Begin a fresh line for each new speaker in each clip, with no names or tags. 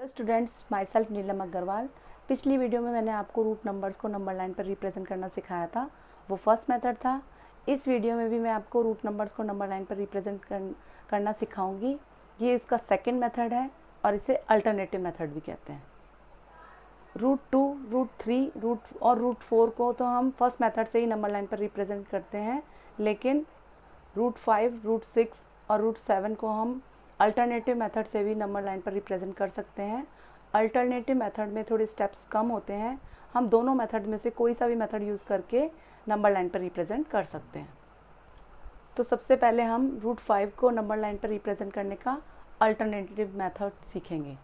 Hello students, my self नीलम अग्रवाल। पिछली video में मैंने आपको रूट नंबर्स को नंबर लाइन पर रिप्रेजेंट करना सिखाया था, वो फर्स्ट मेथड था। इस वीडियो में भी मैं आपको रूट नंबर्स को नंबर लाइन पर रिप्रेजेंट करना सिखाऊंगी। ये इसका सेकंड मेथड है और इसे अल्टरनेटिव मेथड भी कहते हैं। रूट 2, रूट 3, रूट 4 को तो हम फर्स्ट मेथड से ही नंबर लाइन पर रिप्रेजेंट करते हैं, लेकिन रूट 5, रूट 6 और रूट 7 को हम अल्टरनेटिव मेथड से भी नंबर लाइन पर रिप्रेजेंट कर सकते हैं। अल्टरनेटिव मेथड में थोड़े स्टेप्स कम होते हैं। हम दोनों मेथड में से कोई सा भी मेथड यूज़ करके नंबर लाइन पर रिप्रेजेंट कर सकते हैं। तो सबसे पहले हम रूट 5 को नंबर लाइन पर रिप्रेजेंट करने का अल्टरनेटिव मेथड सीखेंगे।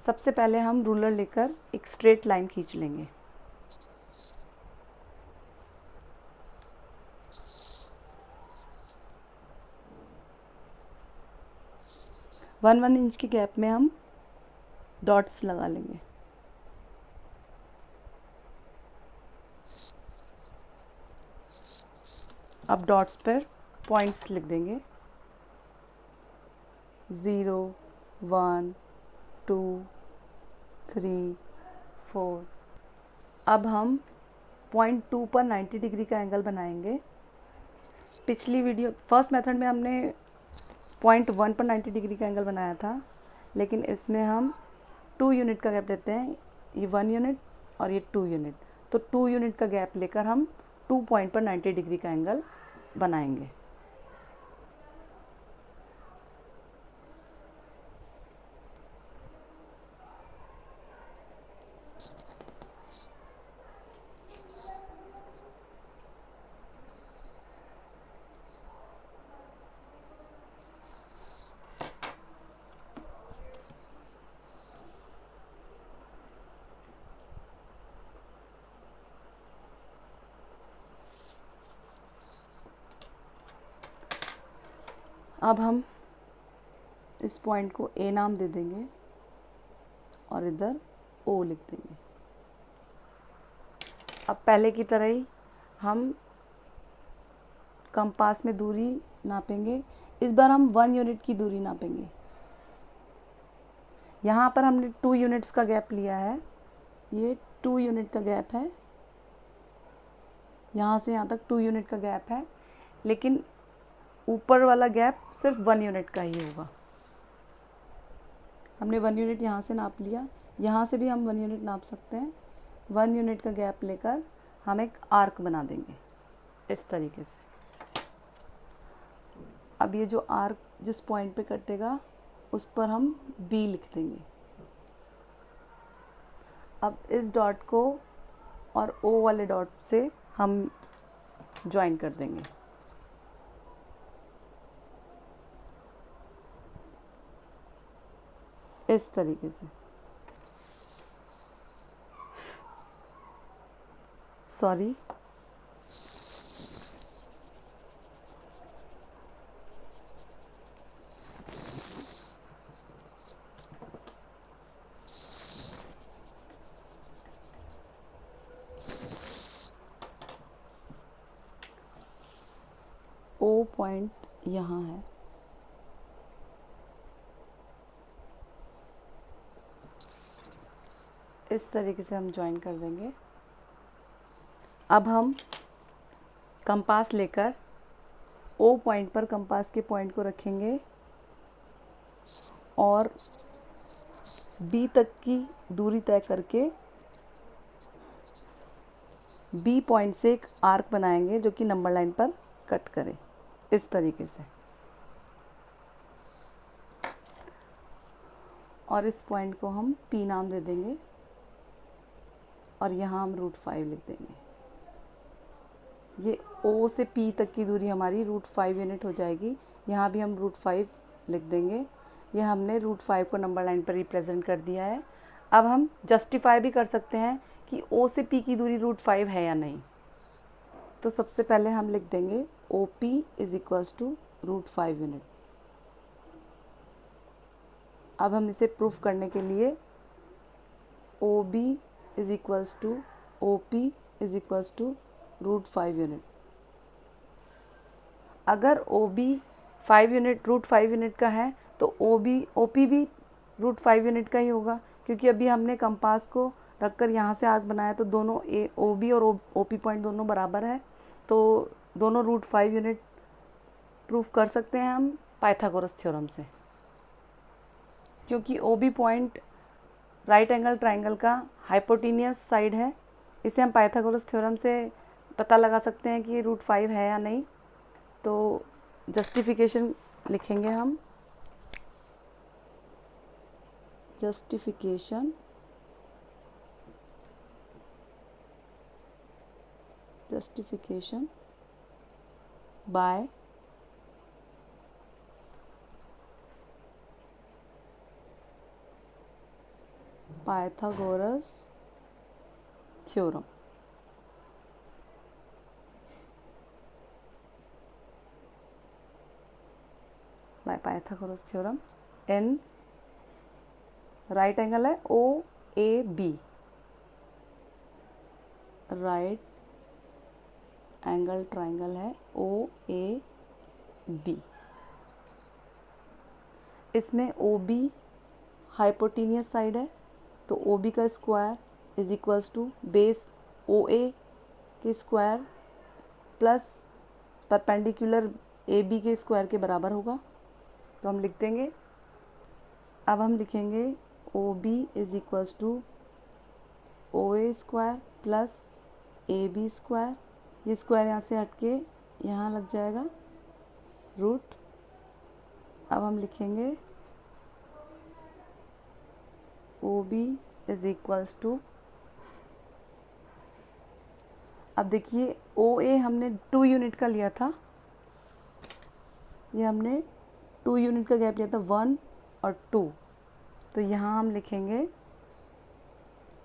सबसे पहले हम रूलर लेकर एक स्ट्रेट लाइन खींच लेंगे। वन इंच की गैप में हम डॉट्स लगा लेंगे। अब डॉट्स पर पॉइंट्स लिख देंगे, 0, 1, 2, 3, 4। अब हम पॉइंट 2 पर 90 डिग्री का एंगल बनाएंगे। पिछली वीडियो फर्स्ट मेथड में हमने पॉइंट 1 पर 90 डिग्री का एंगल बनाया था, लेकिन इसमें हम 2 यूनिट का गैप देते हैं। ये 1 यूनिट और ये 2 यूनिट, तो 2 यूनिट का गैप लेकर हम 2 पॉइंट पर 90 डिग्री का एंगल बनाएंगे। अब हम इस पॉइंट को ए नाम दे देंगे और इधर ओ लिख देंगे। अब पहले की तरह ही हम कंपास में दूरी नापेंगे। इस बार हम 1 यूनिट की दूरी नापेंगे। यहाँ पर हमने 2 यूनिट्स का गैप लिया है, ये 2 यूनिट का गैप है। यहाँ से यहाँ तक 2 यूनिट का गैप है, लेकिन ऊपर वाला गैप सिर्फ 1 यूनिट का ही होगा। हमने 1 यूनिट यहाँ से नाप लिया, यहाँ से भी हम 1 यूनिट नाप सकते हैं। 1 यूनिट का गैप लेकर हम एक आर्क बना देंगे इस तरीके से। अब ये जो आर्क जिस पॉइंट पे कटेगा उस पर हम बी लिख देंगे। अब इस डॉट को और ओ वाले डॉट से हम ज्वाइन कर देंगे। इस तरीके से। सॉरी, ओ पॉइंट यहाँ है, इस तरीके से हम ज्वाइन कर देंगे। अब हम कंपास लेकर ओ पॉइंट पर कंपास के पॉइंट को रखेंगे और बी तक की दूरी तय करके बी पॉइंट से एक आर्क बनाएंगे जो कि नंबर लाइन पर कट करे, इस तरीके से। और इस पॉइंट को हम पी नाम दे देंगे और यहाँ हम रूट 5 लिख देंगे। ये ओ से पी तक की दूरी हमारी रूट 5 यूनिट हो जाएगी। यहाँ भी हम रूट 5 लिख देंगे। ये हमने रूट 5 को नंबर लाइन पर रिप्रेजेंट कर दिया है। अब हम जस्टिफाई भी कर सकते हैं कि ओ से पी की दूरी रूट 5 है या नहीं। तो सबसे पहले हम लिख देंगे O P is equals to root 5 unit. अब हम इसे प्रूफ करने के लिए O B is equals to O P is equals to root 5 unit. अगर O B 5 unit root 5 unit का है तो ओ पी भी √5 यूनिट का ही होगा, क्योंकि अभी हमने कंपास को रखकर यहाँ से आर्क बनाया तो दोनों OB और OP पॉइंट दोनों बराबर है, तो दोनों √5 यूनिट प्रूफ कर सकते हैं हम पाइथागोरस थ्योरम से। क्योंकि OB point right angle triangle का हाइपोटेनियस साइड है, इसे हम पाइथागोरस थ्योरम से पता लगा सकते हैं कि √5 है या नहीं। तो जस्टिफिकेशन लिखेंगे हम, justification by Pythagoras theorem. By Pythagoras theorem in right angle है OAB, राइट एंगल ट्राइंगल है OAB। इसमें OB हाइपोटेनियस साइड है, तो OB का square is equals to base OA के स्क्वायर प्लस परपेंडिकुलर AB के स्क्वायर के बराबर होगा। तो हम लिख देंगे, अब हम लिखेंगे OB is equals to OA square plus AB square, ये स्क्वायर यहाँ से हट के यहाँ लग जाएगा रूट। अब हम लिखेंगे OB इज इक्वल्स टू, अब देखिए OA हमने 2 यूनिट का लिया था, ये हमने 2 यूनिट का गैप लिया था 1 और 2, तो यहाँ हम लिखेंगे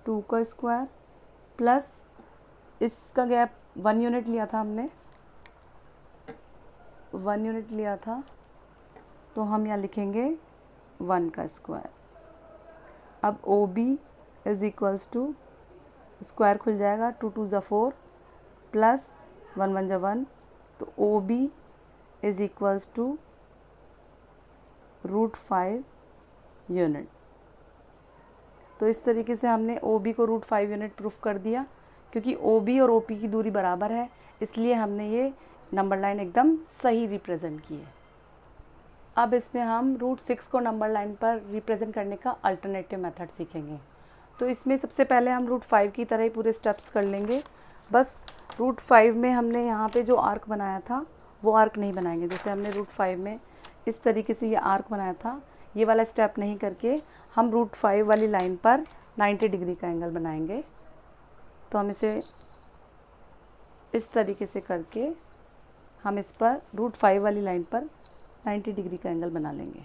2 का स्क्वायर प्लस इसका गैप 1 यूनिट लिया था हमने, 1 यूनिट लिया था, तो हम यहाँ लिखेंगे 1 का स्क्वायर। अब OB is equals to, square खुल जाएगा, 2 2 ज़ा 4 प्लस 1 1 ज़ा 1, तो OB is equals to √5 unit. तो इस तरीके से हमने OB को √5 यूनिट प्रूफ कर दिया। क्योंकि OB और OP की दूरी बराबर है, इसलिए हमने ये नंबर लाइन एकदम सही रिप्रेजेंट की है। अब इसमें हम √6 को नंबर लाइन पर रिप्रेजेंट करने का अल्टरनेटिव मेथड सीखेंगे। तो इसमें सबसे पहले हम √5 की तरह ही पूरे स्टेप्स कर लेंगे, बस √5 में हमने यहाँ पे जो आर्क बनाया था वो आर्क नहीं बनाएंगे। जैसे हमने √5 में इस तरीके से ये आर्क बनाया था, ये वाला स्टेप नहीं करके हम √5 वाली लाइन पर 90 डिग्री का एंगल बनाएंगे। तो हम इसे इस तरीके से करके हम इस पर √5 वाली लाइन पर 90 डिग्री का एंगल बना लेंगे।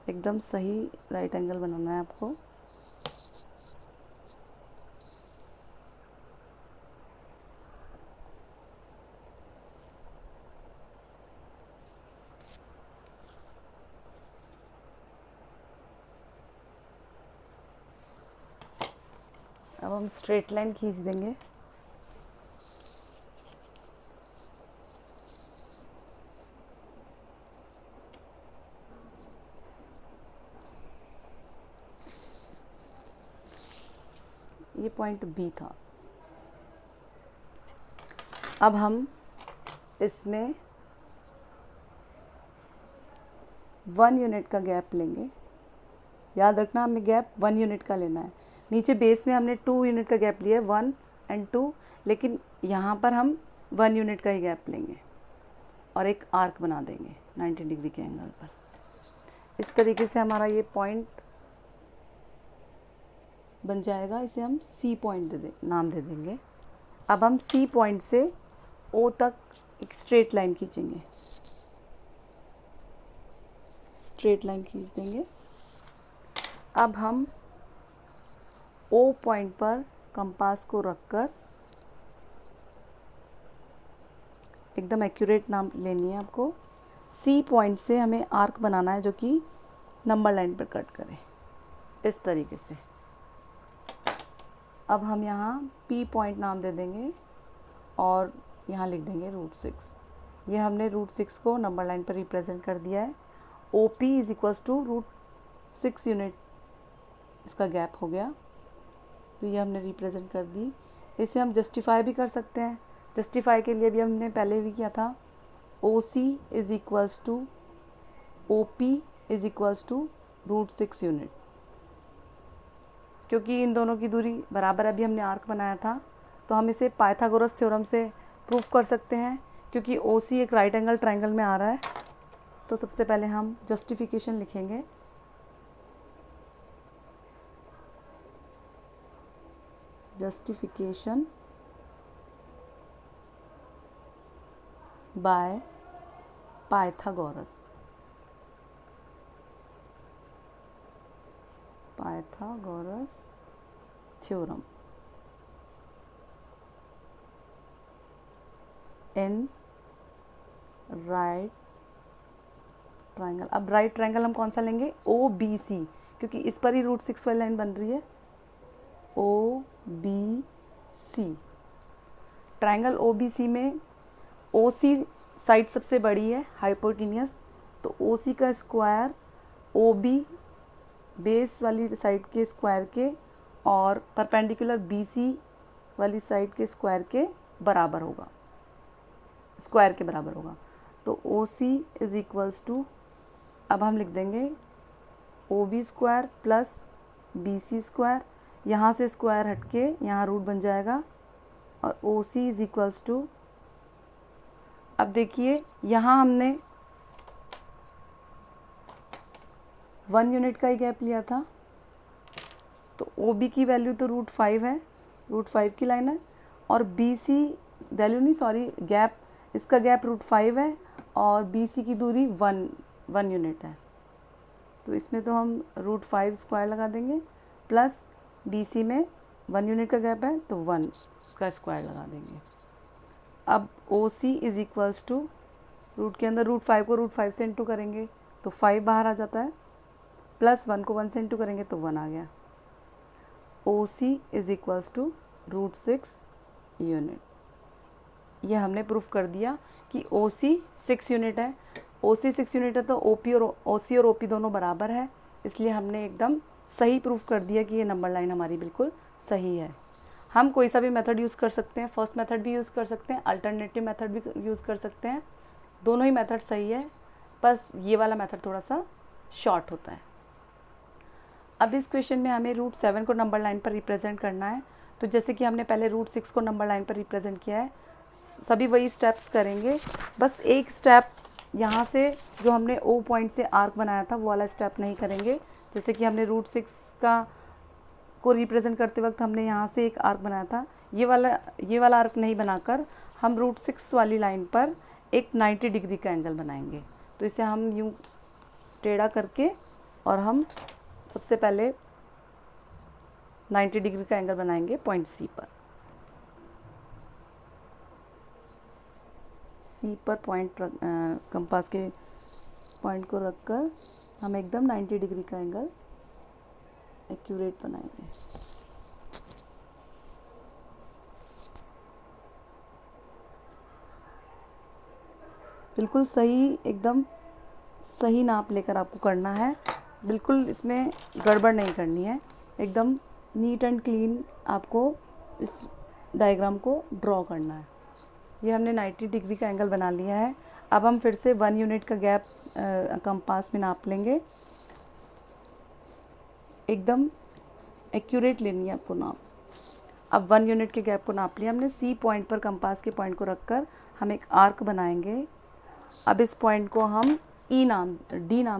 एकदम सही राइट एंगल बनाना है आपको। अब हम स्ट्रेट लाइन खींच देंगे। ये पॉइंट B था। अब हम इसमें 1 यूनिट का गैप लेंगे। याद रखना हमें गैप 1 यूनिट का लेना है। नीचे बेस में हमने 2 यूनिट का गैप लिया है, 1 और 2, लेकिन यहाँ पर हम 1 यूनिट का ही गैप लेंगे और एक आर्क बना देंगे 90 डिग्री के एंगल पर। इस तरीके से हमारा ये पॉइंट बन जाएगा। इसे हम C पॉइंट नाम दे देंगे। अब हम C पॉइंट से O तक एक स्ट्रेट लाइन खींचेंगे, स्ट्रेट लाइन खींच देंगे। अब हम O पॉइंट पर कंपास को रखकर एकदम एक्यूरेट नाम लेनी है आपको। C पॉइंट से हमें आर्क बनाना है जो कि नंबर लाइन पर कट करे, इस तरीके से। अब हम यहाँ P पॉइंट नाम दे देंगे और यहाँ लिख देंगे √6। ये हमने √6 को नंबर लाइन पर रिप्रेजेंट कर दिया है। OP is equals to √6 unit इसका गैप हो गया, तो ये हमने रिप्रेजेंट कर दी। इसे हम जस्टिफाई भी कर सकते हैं। जस्टिफाई के लिए भी हमने पहले भी किया था, OC is equals to OP is equals to √6 unit. क्योंकि इन दोनों की दूरी बराबर है, अभी हमने आर्क बनाया था, तो हम इसे पाइथागोरस थ्योरम से प्रूफ कर सकते हैं। क्योंकि OC एक राइट एंगल ट्रायंगल में आ रहा है, तो सबसे पहले हम जस्टिफिकेशन लिखेंगे। Justification by Pythagoras. Pythagoras theorem in right triangle. अब राइट ट्रायंगल हम कौन सा लेंगे? OBC, क्योंकि इस पर ही √6 वाली लाइन बन रही है। OBC ट्रायंगल OBC में OC साइड सबसे बड़ी है, हाइपोटेनियस, तो OC का स्क्वायर OB बेस वाली साइड के स्क्वायर के और परपेंडिकुलर BC वाली साइड के स्क्वायर के बराबर होगा, स्क्वायर के बराबर होगा। तो OC इज इक्वल्स टू, अब हम लिख देंगे OB square plus BC square, यहाँ से स्क्वायर हटके यहाँ रूट बन जाएगा, और OC इज इक्वल्स टू, अब देखिए यहाँ हमने 1 यूनिट का ही गैप लिया था, तो OB की वैल्यू तो √5 है, √5 की लाइन है, और BC वैल्यू नहीं, सॉरी गैप, इसका गैप √5 है और BC की दूरी 1 यूनिट है। तो इसमें तो हम √5 स्क्वायर लगा देंगे, प्लस BC में 1 यूनिट का गैप है तो 1 का स्क्वायर लगा देंगे। अब OC is equals to, root के अंदर √5 को √5 से इंटू करेंगे तो 5 बाहर आ जाता है, प्लस 1 को 1 से इंटू करेंगे तो 1 आ गया। OC is equals to √6 unit. यह हमने प्रूफ कर दिया कि OC 6 यूनिट है। OC 6 यूनिट है तो OC और OP दोनों बराबर है, इसलिए हमने एकदम सही प्रूफ कर दिया कि ये नंबर लाइन हमारी बिल्कुल सही है। हम कोई सा भी मेथड यूज़ कर सकते हैं, फर्स्ट मेथड भी यूज़ कर सकते हैं, अल्टरनेटिव मेथड भी यूज़ कर सकते हैं, दोनों ही मेथड सही है, बस ये वाला मेथड थोड़ा सा शॉर्ट होता है। अब इस क्वेश्चन में हमें √7 को नंबर लाइन पर रिप्रेजेंट करना है, तो जैसे कि हमने पहले √6 को नंबर लाइन पर रिप्रेजेंट किया है, सभी वही स्टेप्स करेंगे, बस एक स्टेप यहाँ से जो हमने O पॉइंट से आर्क बनाया था वो वाला स्टेप नहीं करेंगे। जैसे कि हमने √6 को रिप्रेजेंट करते वक्त हमने यहाँ से एक आर्क बनाया था, ये वाला आर्क नहीं बनाकर हम √6 वाली लाइन पर एक 90 डिग्री का एंगल बनाएंगे। तो इसे हम यूँ टेढ़ा करके, और हम सबसे पहले 90 डिग्री का एंगल बनाएंगे पॉइंट C पर। C पर पॉइंट कंपास के पॉइंट को रखकर हम एकदम 90 डिग्री का एंगल एक्यूरेट बनाएंगे। बिल्कुल सही, एकदम सही नाप लेकर आपको करना है, बिल्कुल इसमें गड़बड़ नहीं करनी है, एकदम नीट एंड क्लीन आपको इस डायग्राम को ड्रॉ करना है। ये हमने 90 डिग्री का एंगल बना लिया है। अब हम फिर से 1 यूनिट का गैप कंपास में नाप लेंगे, एकदम एक्यूरेट लेनी है आपको नाप। अब 1 यूनिट के गैप को नाप लिया हमने। C पॉइंट पर कंपास के पॉइंट को रखकर हम एक आर्क बनाएंगे। अब इस पॉइंट को हम D नाम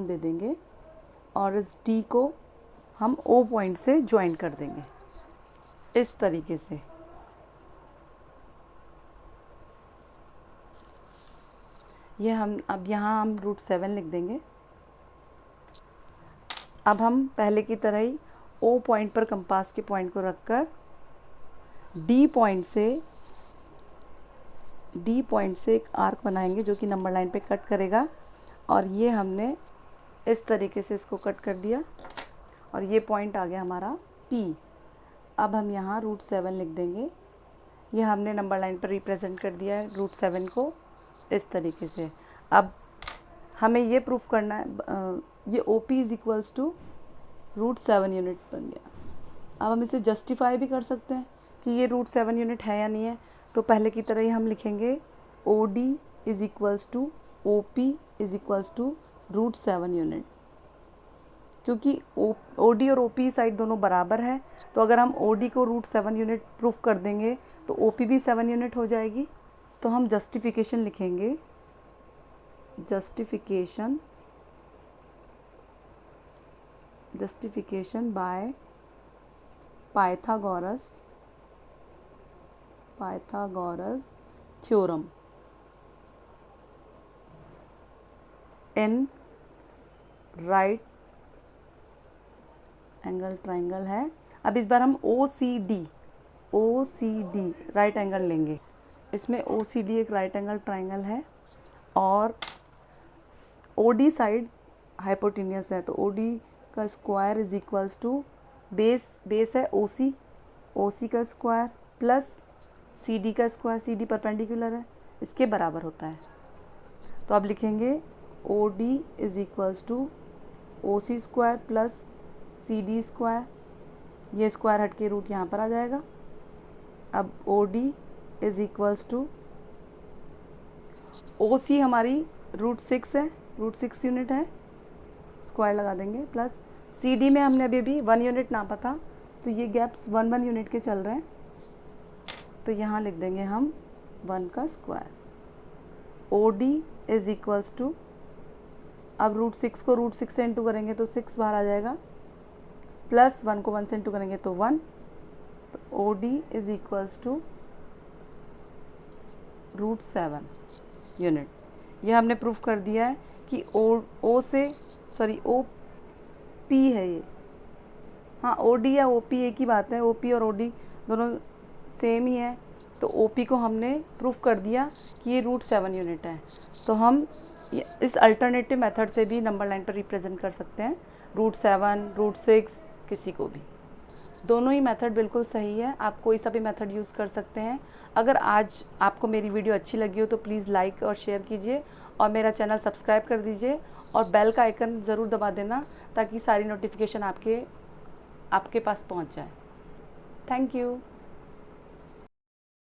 दे देंगे, और इस D को हम O पॉइंट से ज्वाइन कर देंगे इस तरीके से। ये हम अब यहाँ हम √7 लिख देंगे। अब हम पहले की तरह ही O पॉइंट पर कंपास के पॉइंट को रखकर D पॉइंट से एक आर्क बनाएंगे जो कि नंबर लाइन पे कट करेगा, और ये हमने इस तरीके से इसको कट कर दिया, और ये पॉइंट आ गया हमारा P। अब हम यहाँ √7 लिख देंगे। ये हमने नंबर लाइन पर रिप्रेजेंट कर दिया है √7 को इस तरीके से। अब हमें ये प्रूफ करना है, ये OP is equals to √7 unit बन गया। अब हम इसे जस्टिफाई भी कर सकते हैं कि ये √7 यूनिट है या नहीं है। तो पहले की तरह ही हम लिखेंगे OD is equals to OP is equals to √7 unit. क्योंकि OD और OP साइड दोनों बराबर है, तो अगर हम OD को √7 यूनिट प्रूफ कर देंगे तो OP भी 7 यूनिट हो जाएगी। तो हम जस्टिफिकेशन लिखेंगे, justification by Pythagoras theorem in right angle triangle है। अब इस बार हम OCD राइट एंगल लेंगे। इसमें OCD एक राइट एंगल ट्राइंगल है और OD साइड हाइपोटेन्यूस है, तो OD का square is equals to base है OC का स्क्वायर प्लस CD का स्क्वायर, CD परपेंडिकुलर है, इसके बराबर होता है। तो अब लिखेंगे OD is equals to OC square plus CD square, ये स्क्वायर हट के रूट यहाँ पर आ जाएगा। अब OD is equals to OC हमारी √6 है, √6 यूनिट है, स्क्वायर लगा देंगे, प्लस CD में हमने अभी 1 यूनिट नापा था, तो ये गैप्स 1 यूनिट के चल रहे हैं, तो यहाँ लिख देंगे हम 1 का square. OD is equals to, अब √6 को √6 से इंटू करेंगे तो 6 बाहर आ जाएगा, प्लस 1 को 1 से इंटू करेंगे तो 1, तो OD is equals to √7 unit. यह हमने प्रूफ कर दिया है कि OP है ये, हाँ OD या OP एक ही बात है, OP और OD दोनों सेम ही है। तो OP को हमने प्रूफ कर दिया कि ये √7 यूनिट है। तो हम इस अल्टरनेटिव मेथड से भी नंबर लाइन पर रिप्रेजेंट कर सकते हैं, √7, √6, किसी को भी। दोनों ही मेथड बिल्कुल सही है, आप कोई सा भी मेथड यूज़ कर सकते हैं। अगर आज आपको मेरी वीडियो अच्छी लगी हो तो प्लीज़ लाइक और शेयर कीजिए और मेरा चैनल सब्सक्राइब कर दीजिए और बेल का आइकन ज़रूर दबा देना ताकि सारी नोटिफिकेशन आपके पास पहुंच जाए। Thank you.